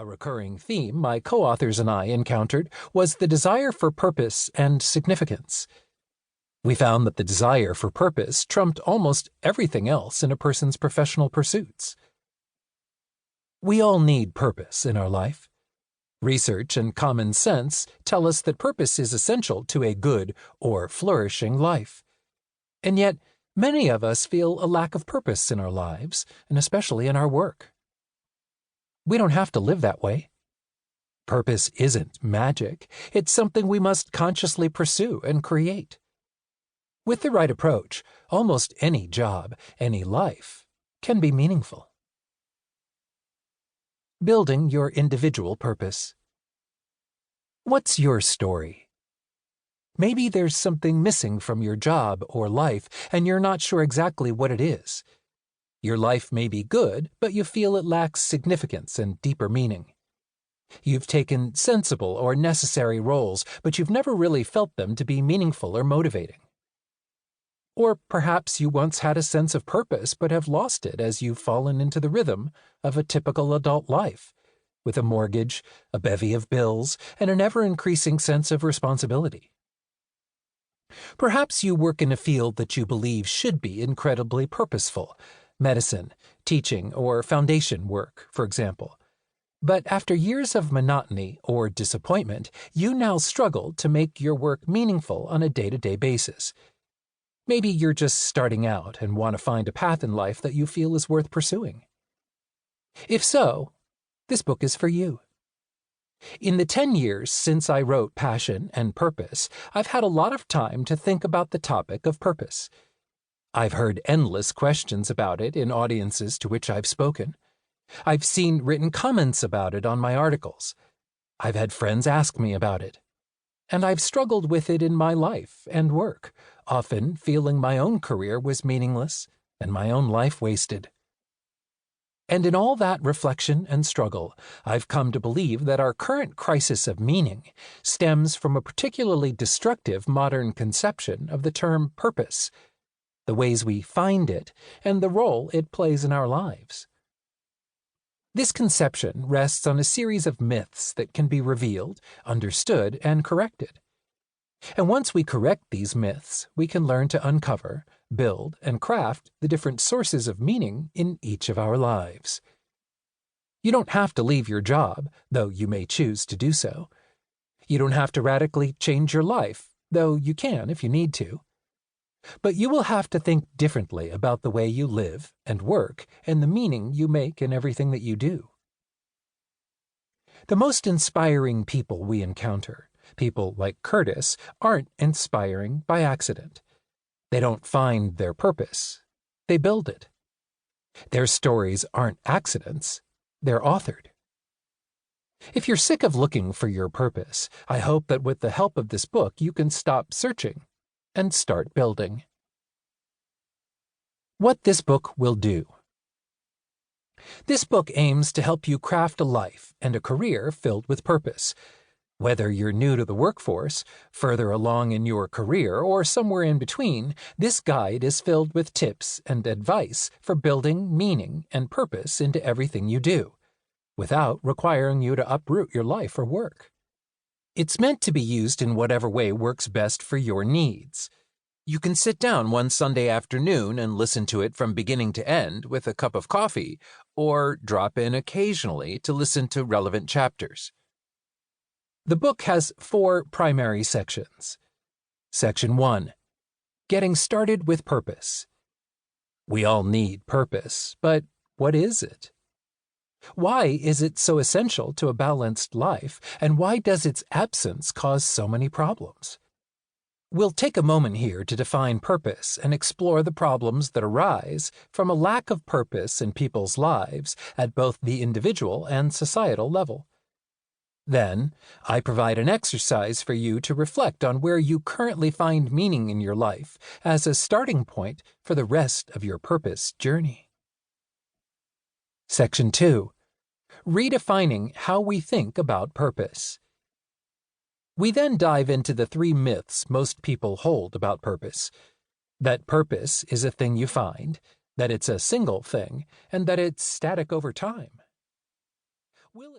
A recurring theme my co-authors and I encountered was the desire for purpose and significance. We found that the desire for purpose trumped almost everything else in a person's professional pursuits. We all need purpose in our life. Research and common sense tell us that purpose is essential to a good or flourishing life. And yet, many of us feel a lack of purpose in our lives, and especially in our work. We don't have to live that way. Purpose isn't magic. It's something we must consciously pursue and create. With the right approach, almost any job, any life, can be meaningful. Building your individual purpose. What's your story? Maybe there's something missing from your job or life, and you're not sure exactly what it is. Your life may be good, but you feel it lacks significance and deeper meaning. You've taken sensible or necessary roles, but you've never really felt them to be meaningful or motivating. Or perhaps you once had a sense of purpose but have lost it as you've fallen into the rhythm of a typical adult life, with a mortgage, a bevy of bills, and an ever-increasing sense of responsibility. Perhaps you work in a field that you believe should be incredibly purposeful, medicine, teaching, or foundation work, for example. But after years of monotony or disappointment, you now struggle to make your work meaningful on a day-to-day basis. Maybe you're just starting out and want to find a path in life that you feel is worth pursuing. If so, this book is for you. In the 10 years since I wrote Passion and Purpose, I've had a lot of time to think about the topic of purpose. I've heard endless questions about it in audiences to which I've spoken. I've seen written comments about it on my articles. I've had friends ask me about it. And I've struggled with it in my life and work, often feeling my own career was meaningless and my own life wasted. And in all that reflection and struggle, I've come to believe that our current crisis of meaning stems from a particularly destructive modern conception of the term purpose, the ways we find it, and the role it plays in our lives. This conception rests on a series of myths that can be revealed, understood, and corrected. And once we correct these myths, we can learn to uncover, build, and craft the different sources of meaning in each of our lives. You don't have to leave your job, though you may choose to do so. You don't have to radically change your life, though you can if you need to. But you will have to think differently about the way you live and work and the meaning you make in everything that you do. The most inspiring people we encounter, people like Curtis, aren't inspiring by accident. They don't find their purpose. They build it. Their stories aren't accidents. They're authored. If you're sick of looking for your purpose, I hope that with the help of this book you can stop searching and start building. What this book will do. This book aims to help you craft a life and a career filled with purpose. Whether you're new to the workforce, further along in your career, or somewhere in between, this guide is filled with tips and advice for building meaning and purpose into everything you do, without requiring you to uproot your life or work. It's meant to be used in whatever way works best for your needs. You can sit down one Sunday afternoon and listen to it from beginning to end with a cup of coffee, or drop in occasionally to listen to relevant chapters. The book has 4 primary sections. Section 1. Getting started with purpose. We all need purpose, but what is it? Why is it so essential to a balanced life, and why does its absence cause so many problems? We'll take a moment here to define purpose and explore the problems that arise from a lack of purpose in people's lives at both the individual and societal level. Then, I provide an exercise for you to reflect on where you currently find meaning in your life as a starting point for the rest of your purpose journey. Section 2. Redefining how we think about purpose. We then dive into the 3 myths most people hold about purpose. That purpose is a thing you find, that it's a single thing, and that it's static over time. We'll